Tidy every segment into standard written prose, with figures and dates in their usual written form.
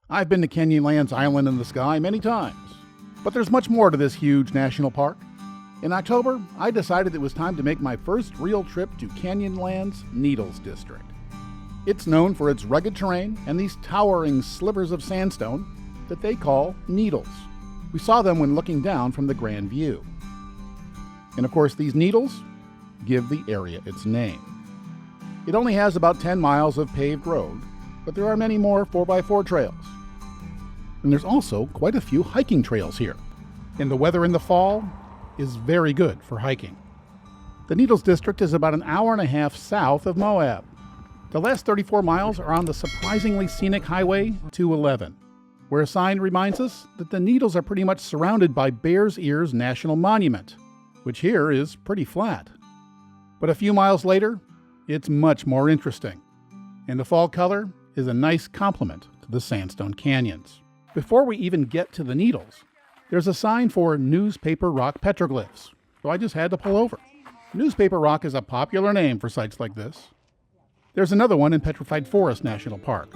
I've been to Canyonlands Island in the Sky many times, but there's much more to this huge national park. In October, I decided it was time to make my first real trip to Canyonlands Needles District. It's known for its rugged terrain and these towering slivers of sandstone that they call needles. We saw them when looking down from the Grand View. And of course, these needles give the area its name. It only has about 10 miles of paved road, but there are many more 4x4 trails. And there's also quite a few hiking trails here. And the weather in the fall is very good for hiking. The Needles District is about an hour and a half south of Moab. The last 34 miles are on the surprisingly scenic Highway 211, where a sign reminds us that the Needles are pretty much surrounded by Bears Ears National Monument, which here is pretty flat. But a few miles later, it's much more interesting. And the fall color is a nice complement to the sandstone canyons. Before we even get to the Needles, there's a sign for newspaper rock petroglyphs, so I just had to pull over. Newspaper rock is a popular name for sites like this. There's another one in Petrified Forest National Park,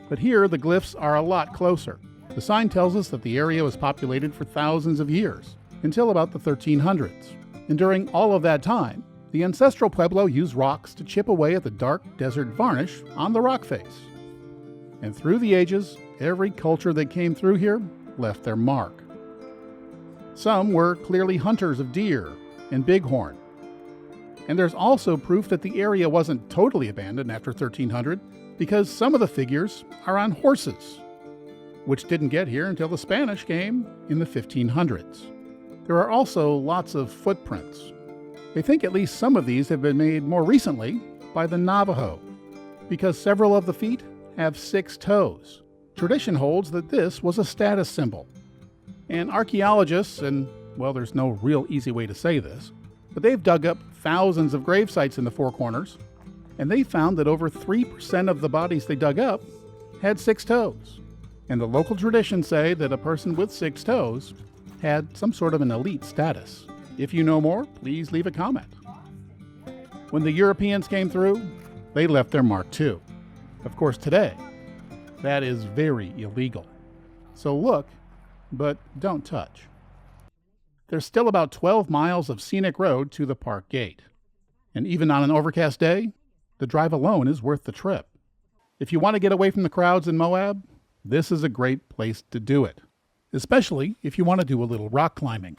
but here the glyphs are a lot closer. The sign tells us that the area was populated for thousands of years, until about the 1300s. And during all of that time, the Ancestral Pueblo used rocks to chip away at the dark desert varnish on the rock face. And through the ages, every culture that came through here left their mark. Some were clearly hunters of deer and bighorn. And there's also proof that the area wasn't totally abandoned after 1300 because some of the figures are on horses, which didn't get here until the Spanish came in the 1500s. There are also lots of footprints. They think at least some of these have been made more recently by the Navajo, because several of the feet have 6 toes. Tradition holds that this was a status symbol. And archaeologists, and well, there's no real easy way to say this, but they've dug up thousands of grave sites in the Four Corners, and they found that over 3% of the bodies they dug up had 6 toes. And the local traditions say that a person with 6 toes had some sort of an elite status. If you know more, please leave a comment. When the Europeans came through, they left their mark too. Of course, today, that is very illegal. So look, but don't touch. There's still about 12 miles of scenic road to the park gate. And even on an overcast day, the drive alone is worth the trip. If you want to get away from the crowds in Moab, this is a great place to do it, especially if you want to do a little rock climbing.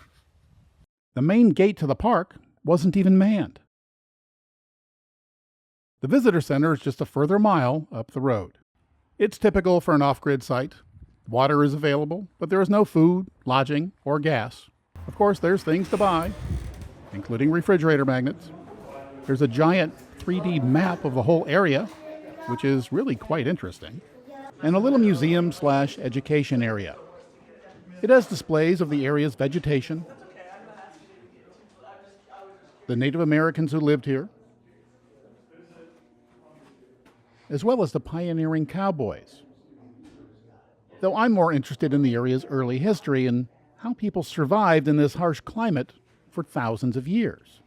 The main gate to the park wasn't even manned. The visitor center is just a further mile up the road. It's typical for an off-grid site. Water is available, but there is no food, lodging, or gas. Of course, there's things to buy, including refrigerator magnets. There's a giant 3D map of the whole area, which is really quite interesting, and a little museum/education area. It has displays of the area's vegetation, the Native Americans who lived here, as well as the pioneering cowboys. Though I'm more interested in the area's early history and how people survived in this harsh climate for thousands of years.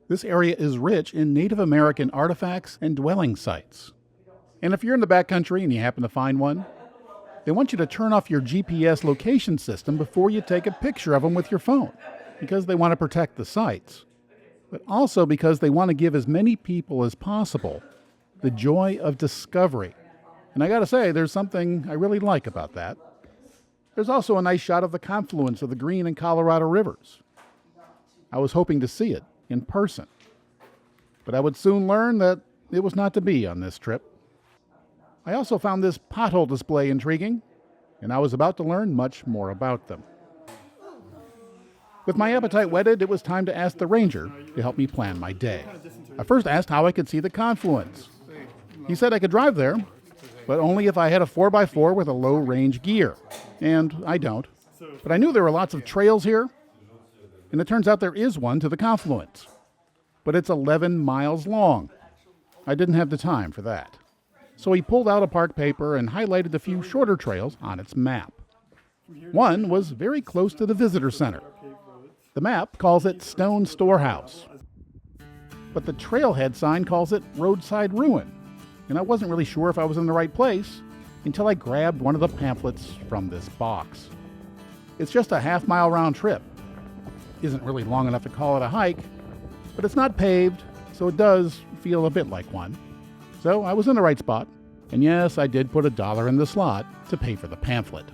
This area is rich in Native American artifacts and dwelling sites. And if you're in the backcountry and you happen to find one, they want you to turn off your GPS location system before you take a picture of them with your phone, because they want to protect the sites, but also because they want to give as many people as possible the joy of discovery. And I gotta say, there's something I really like about that. There's also a nice shot of the confluence of the Green and Colorado rivers. I was hoping to see it in person, but I would soon learn that it was not to be on this trip. I also found this pothole display intriguing, and I was about to learn much more about them. With my appetite whetted, it was time to ask the ranger to help me plan my day. I first asked how I could see the confluence. He said I could drive there, but only if I had a 4x4 with a low-range gear. And I don't. But I knew there were lots of trails here, and it turns out there is one to the confluence. But it's 11 miles long. I didn't have the time for that. So he pulled out a park paper and highlighted a few shorter trails on its map. One was very close to the visitor center. The map calls it Stone Storehouse, but the trailhead sign calls it Roadside Ruin, and I wasn't really sure if I was in the right place until I grabbed one of the pamphlets from this box. It's just a half-mile round trip. Isn't really long enough to call it a hike, but it's not paved, so it does feel a bit like one. So I was in the right spot, and yes, I did put $1 in the slot to pay for the pamphlet.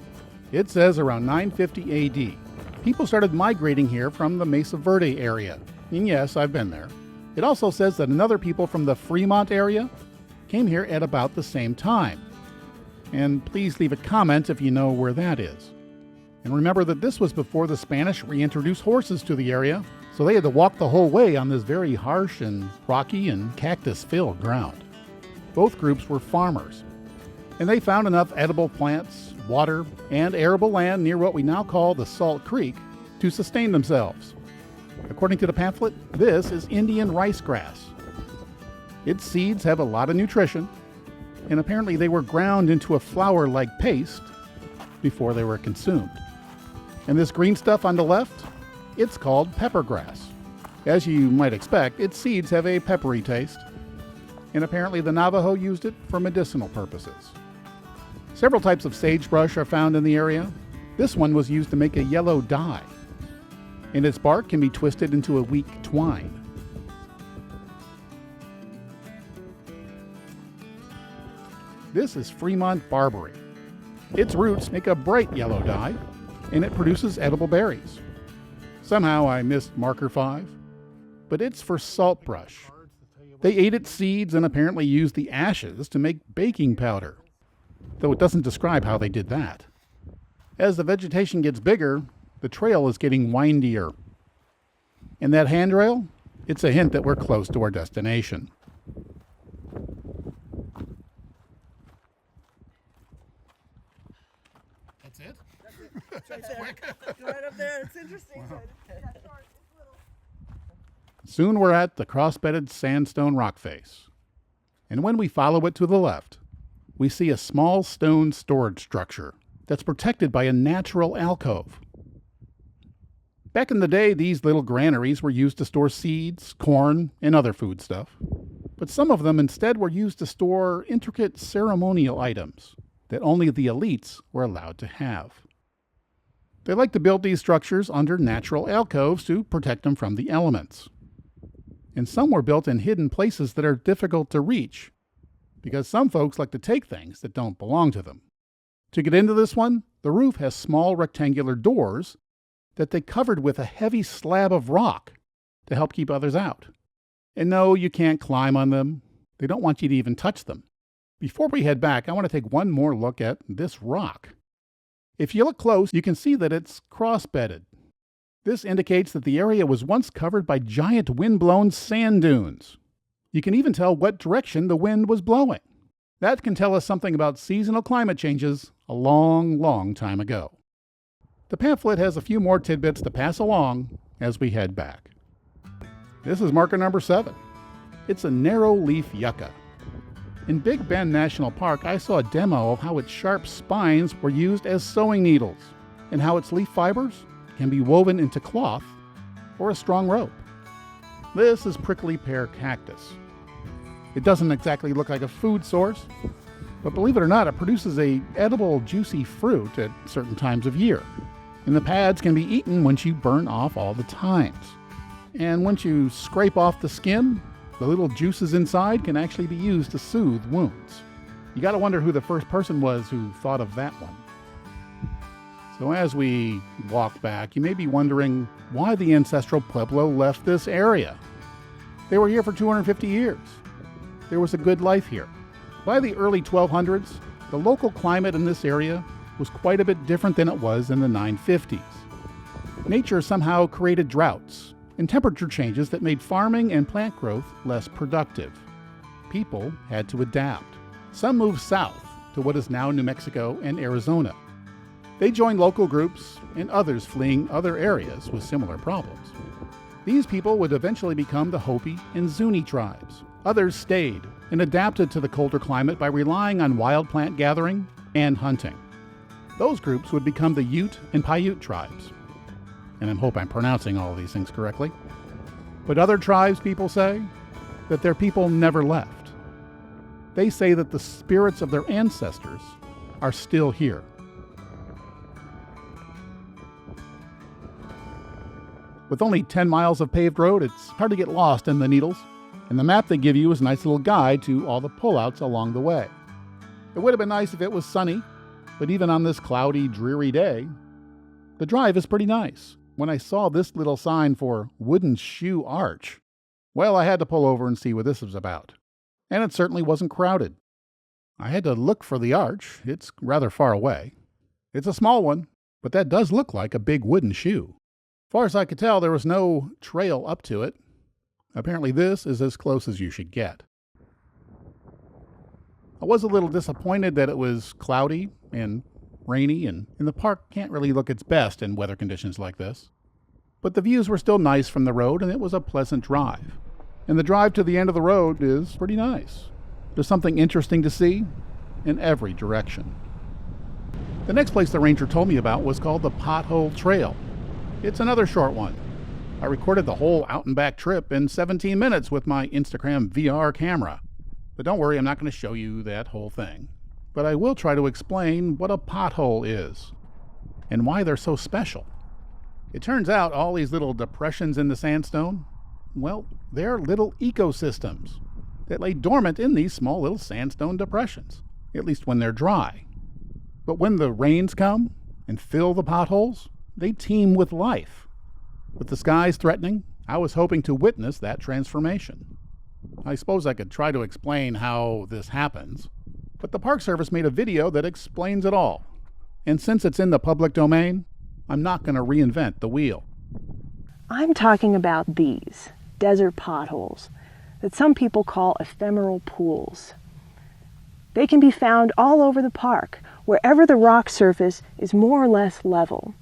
It says around 950 AD, people started migrating here from the Mesa Verde area, and yes, I've been there. It also says that another people from the Fremont area came here at about the same time. And please leave a comment if you know where that is. And remember that this was before the Spanish reintroduced horses to the area, so they had to walk the whole way on this very harsh and rocky and cactus-filled ground. Both groups were farmers, and they found enough edible plants, water, and arable land near what we now call the Salt Creek to sustain themselves. According to the pamphlet, this is Indian rice grass. Its seeds have a lot of nutrition, and apparently they were ground into a flour-like paste before they were consumed. And this green stuff on the left, it's called pepper grass. As you might expect, its seeds have a peppery taste, and apparently the Navajo used it for medicinal purposes. Several types of sagebrush are found in the area. This one was used to make a yellow dye, and its bark can be twisted into a weak twine. This is Fremont barberry. Its roots make a bright yellow dye, and it produces edible berries. Somehow I missed marker 5, but it's for saltbrush. They ate its seeds and apparently used the ashes to make baking powder, though it doesn't describe how they did that. As the vegetation gets bigger, the trail is getting windier. And that handrail, it's a hint that we're close to our destination. That's it? It's right there. It's right up there. It's interesting. Wow. Soon we're at the cross-bedded sandstone rock face. And when we follow it to the left, we see a small stone storage structure that's protected by a natural alcove. Back in the day, these little granaries were used to store seeds, corn, and other food stuff. But some of them instead were used to store intricate ceremonial items that only the elites were allowed to have. They like to build these structures under natural alcoves to protect them from the elements. And some were built in hidden places that are difficult to reach, because some folks like to take things that don't belong to them. To get into this one, the roof has small rectangular doors that they covered with a heavy slab of rock to help keep others out. And no, you can't climb on them. They don't want you to even touch them. Before we head back, I want to take one more look at this rock. If you look close, you can see that it's cross-bedded. This indicates that the area was once covered by giant wind-blown sand dunes. You can even tell what direction the wind was blowing. That can tell us something about seasonal climate changes a long, long time ago. The pamphlet has a few more tidbits to pass along as we head back. This is marker number 7. It's a narrow-leaf yucca. In Big Bend National Park, I saw a demo of how its sharp spines were used as sewing needles, and how its leaf fibers can be woven into cloth or a strong rope. This is prickly pear cactus. It doesn't exactly look like a food source, but believe it or not, it produces a edible, juicy fruit at certain times of year. And the pads can be eaten once you burn off all the tines. And once you scrape off the skin, the little juices inside can actually be used to soothe wounds. You gotta wonder who the first person was who thought of that one. So as we walk back, you may be wondering why the Ancestral Pueblo left this area. They were here for 250 years. There was a good life here. By the early 1200s, the local climate in this area was quite a bit different than it was in the 950s. Nature somehow created droughts and temperature changes that made farming and plant growth less productive. People had to adapt. Some moved south to what is now New Mexico and Arizona. They joined local groups and others fleeing other areas with similar problems. These people would eventually become the Hopi and Zuni tribes. Others stayed and adapted to the colder climate by relying on wild plant gathering and hunting. Those groups would become the Ute and Paiute tribes. And I hope I'm pronouncing all of these things correctly. But other tribes people say that their people never left. They say that the spirits of their ancestors are still here. With only 10 miles of paved road, it's hard to get lost in the needles, and the map they give you is a nice little guide to all the pullouts along the way. It would have been nice if it was sunny, but even on this cloudy, dreary day, the drive is pretty nice. When I saw this little sign for Wooden Shoe Arch, well, I had to pull over and see what this was about. And it certainly wasn't crowded. I had to look for the arch. It's rather far away. It's a small one, but that does look like a big wooden shoe. As far as I could tell, there was no trail up to it. Apparently this is as close as you should get. I was a little disappointed that it was cloudy and rainy, and the park can't really look its best in weather conditions like this. But the views were still nice from the road, and it was a pleasant drive. And the drive to the end of the road is pretty nice. There's something interesting to see in every direction. The next place the ranger told me about was called the Pothole Trail. It's another short one. I recorded the whole out and back trip in 17 minutes with my Instagram VR camera. But don't worry, I'm not going to show you that whole thing. But I will try to explain what a pothole is and why they're so special. It turns out all these little depressions in the sandstone, well, they're little ecosystems that lay dormant in these small little sandstone depressions, at least when they're dry. But when the rains come and fill the potholes, they teem with life. With the skies threatening, I was hoping to witness that transformation. I suppose I could try to explain how this happens, but the Park Service made a video that explains it all. And since it's in the public domain, I'm not going to reinvent the wheel. I'm talking about these desert potholes that some people call ephemeral pools. They can be found all over the park, wherever the rock surface is more or less level.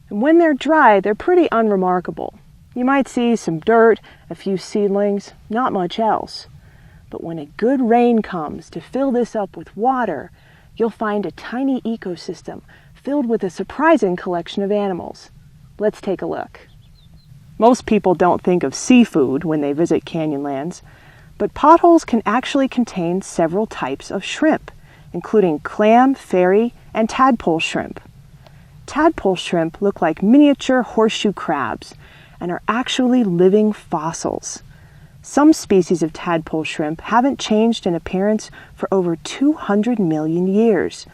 And when they're dry, they're pretty unremarkable. You might see some dirt, a few seedlings, not much else. But when a good rain comes to fill this up with water, you'll find a tiny ecosystem filled with a surprising collection of animals. Let's take a look. Most people don't think of seafood when they visit Canyonlands, but potholes can actually contain several types of shrimp, including clam, fairy, and tadpole shrimp. Tadpole shrimp look like miniature horseshoe crabs and are actually living fossils. Some species of tadpole shrimp haven't changed in appearance for over 200 million years,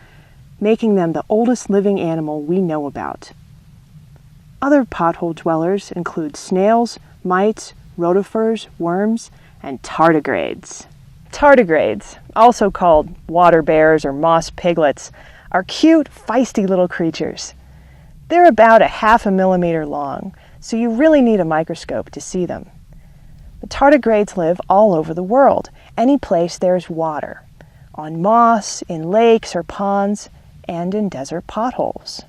making them the oldest living animal we know about. Other pothole dwellers include snails, mites, rotifers, worms, and tardigrades. Tardigrades, also called water bears or moss piglets, are cute, feisty little creatures. They're about 0.5 millimeter long, so you really need a microscope to see them. The tardigrades live all over the world, any place there's water, on moss, in lakes or ponds, and in desert potholes.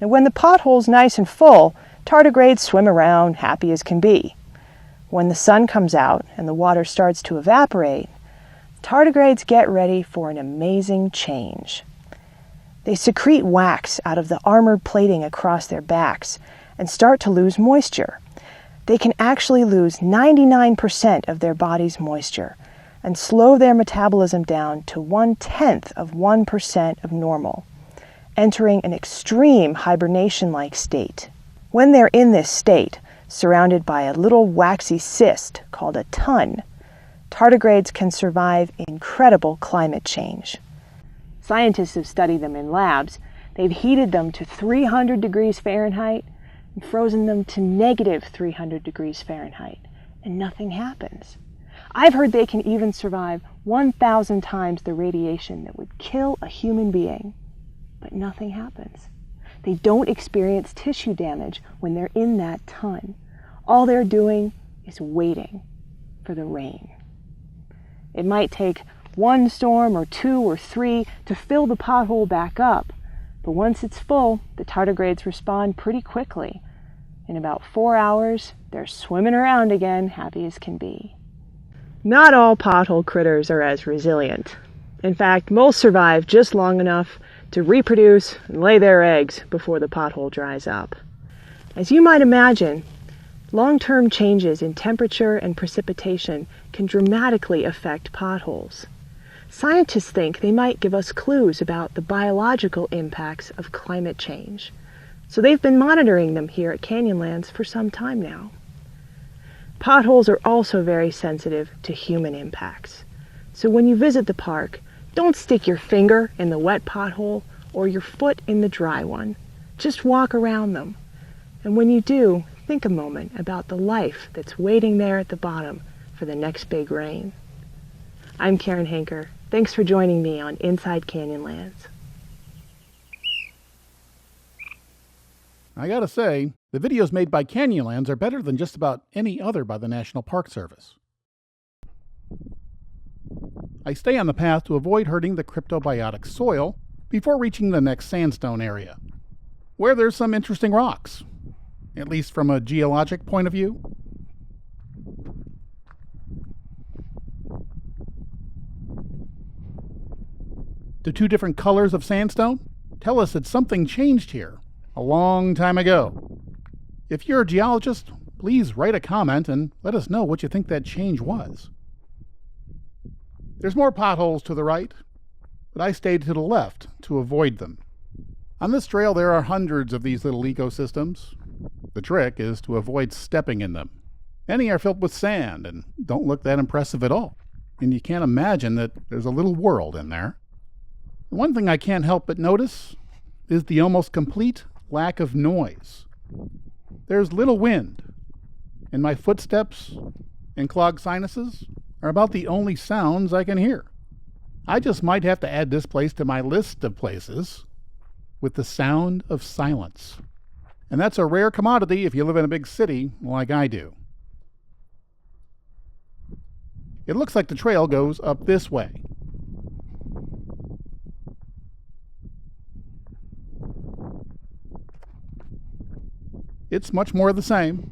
Now, when the pothole's nice and full, tardigrades swim around happy as can be. When the sun comes out and the water starts to evaporate, tardigrades get ready for an amazing change. They secrete wax out of the armored plating across their backs and start to lose moisture. They can actually lose 99% of their body's moisture and slow their metabolism down to 0.1% of normal, entering an extreme hibernation-like state. When they're in this state, surrounded by a little waxy cyst called a tun, tardigrades can survive incredible climate change. Scientists have studied them in labs. They've heated them to 300 degrees Fahrenheit and frozen them to negative 300 degrees Fahrenheit, and nothing happens. I've heard they can even survive 1,000 times the radiation that would kill a human being, but nothing happens. They don't experience tissue damage when they're in that tun. All they're doing is waiting for the rain. It might take 1 storm or 2 or 3 to fill the pothole back up, but once it's full, the tardigrades respond pretty quickly. In about 4 hours, they're swimming around again, happy as can be. Not all pothole critters are as resilient. In fact, most survive just long enough to reproduce and lay their eggs before the pothole dries up. As you might imagine, long-term changes in temperature and precipitation can dramatically affect potholes. Scientists think they might give us clues about the biological impacts of climate change. So they've been monitoring them here at Canyonlands for some time now. Potholes are also very sensitive to human impacts. So when you visit the park, don't stick your finger in the wet pothole or your foot in the dry one. Just walk around them. And when you do, think a moment about the life that's waiting there at the bottom for the next big rain. I'm Karen Hanker. Thanks for joining me on Inside Canyonlands. I gotta say, the videos made by Canyonlands are better than just about any other by the National Park Service. I stay on the path to avoid hurting the cryptobiotic soil before reaching the next sandstone area, where there's some interesting rocks, at least from a geologic point of view. The two different colors of sandstone tell us that something changed here a long time ago. If you're a geologist, please write a comment and let us know what you think that change was. There's more potholes to the right, but I stayed to the left to avoid them. On this trail there are hundreds of these little ecosystems. The trick is to avoid stepping in them. Many are filled with sand and don't look that impressive at all, and you can't imagine that there's a little world in there. One thing I can't help but notice is the almost complete lack of noise. There's little wind, and my footsteps and clogged sinuses are about the only sounds I can hear. I just might have to add this place to my list of places with the sound of silence. And that's a rare commodity if you live in a big city like I do. It looks like the trail goes up this way. It's much more the same,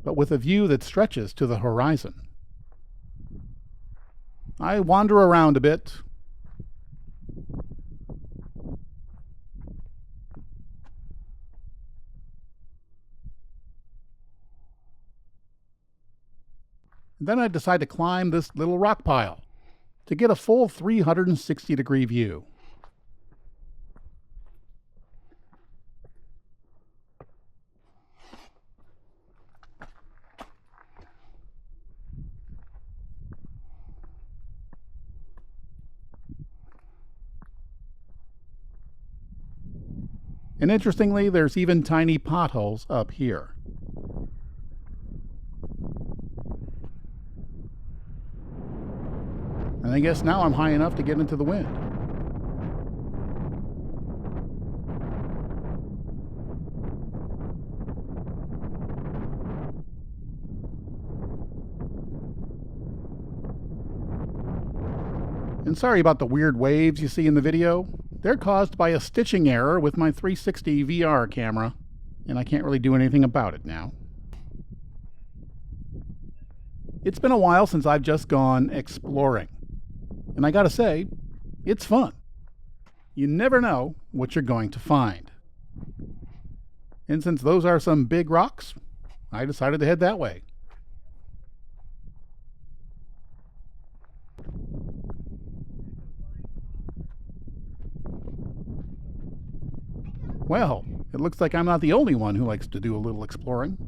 but with a view that stretches to the horizon. I wander around a bit. And then I decide to climb this little rock pile to get a full 360-degree view. And interestingly, there's even tiny potholes up here. And I guess now I'm high enough to get into the wind. And sorry about the weird waves you see in the video. They're caused by a stitching error with my 360 VR camera, and I can't really do anything about it now. It's been a while since I've just gone exploring, and I gotta say, it's fun. You never know what you're going to find. And since those are some big rocks, I decided to head that way. Well, it looks like I'm not the only one who likes to do a little exploring.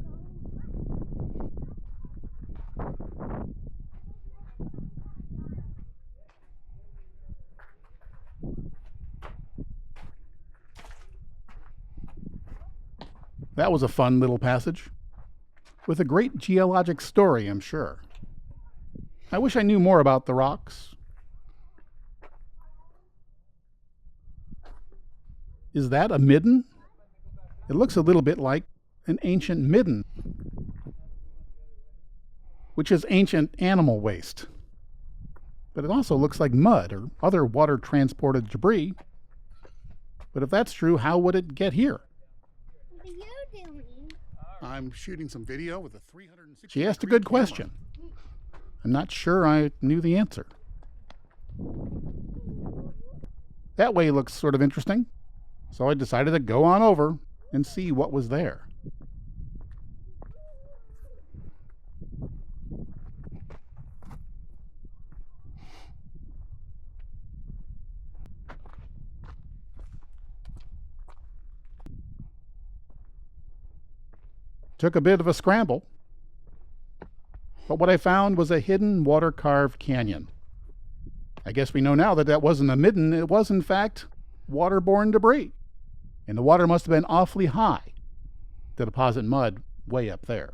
That was a fun little passage, with a great geologic story, I'm sure. I wish I knew more about the rocks. Is that a midden? It looks a little bit like an ancient midden, which is ancient animal waste. But it also looks like mud or other water-transported debris. But if that's true, how would it get here? What are you doing? I'm shooting some video with a 360. She asked a good question. I'm not sure I knew the answer. That way looks sort of interesting. So I decided to go on over and see what was there. took a bit of a scramble. But what I found was a hidden water-carved canyon. I guess we know now that that wasn't a midden, it was in fact waterborne debris. And the water must have been awfully high to deposit mud way up there.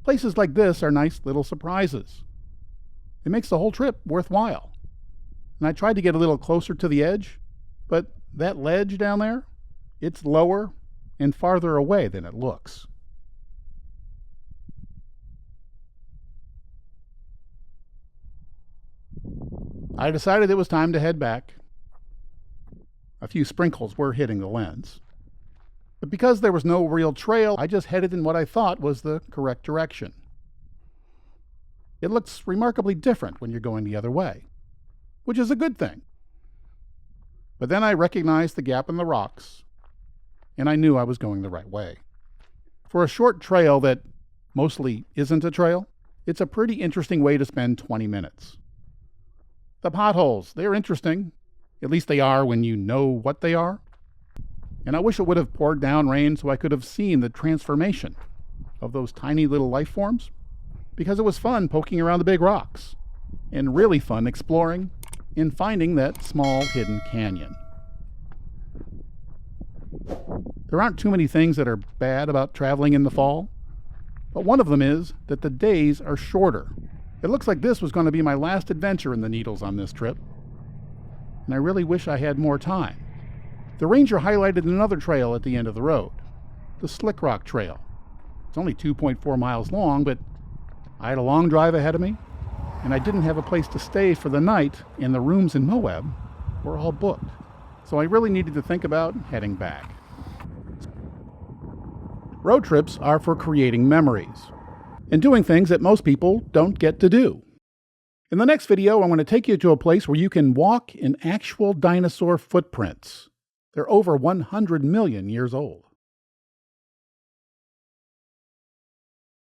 Places like this are nice little surprises. It makes the whole trip worthwhile. And I tried to get a little closer to the edge, but that ledge down there, it's lower and farther away than it looks. I decided it was time to head back. A few sprinkles were hitting the lens. But because there was no real trail, I just headed in what I thought was the correct direction. It looks remarkably different when you're going the other way, which is a good thing. But then I recognized the gap in the rocks, and I knew I was going the right way. For a short trail that mostly isn't a trail, it's a pretty interesting way to spend 20 minutes. The potholes, they're interesting. At least they are when you know what they are. And I wish it would have poured down rain so I could have seen the transformation of those tiny little life forms, because it was fun poking around the big rocks and really fun exploring and finding that small hidden canyon. There aren't too many things that are bad about traveling in the fall, but one of them is that the days are shorter. It looks like this was going to be my last adventure in the Needles on this trip, and I really wish I had more time. The ranger highlighted another trail at the end of the road, the Slick Rock Trail. It's only 2.4 miles long, but I had a long drive ahead of me, and I didn't have a place to stay for the night, and the rooms in Moab were all booked. So I really needed to think about heading back. Road trips are for creating memories and doing things that most people don't get to do. In the next video, I'm going to take you to a place where you can walk in actual dinosaur footprints. They're over 100 million years old.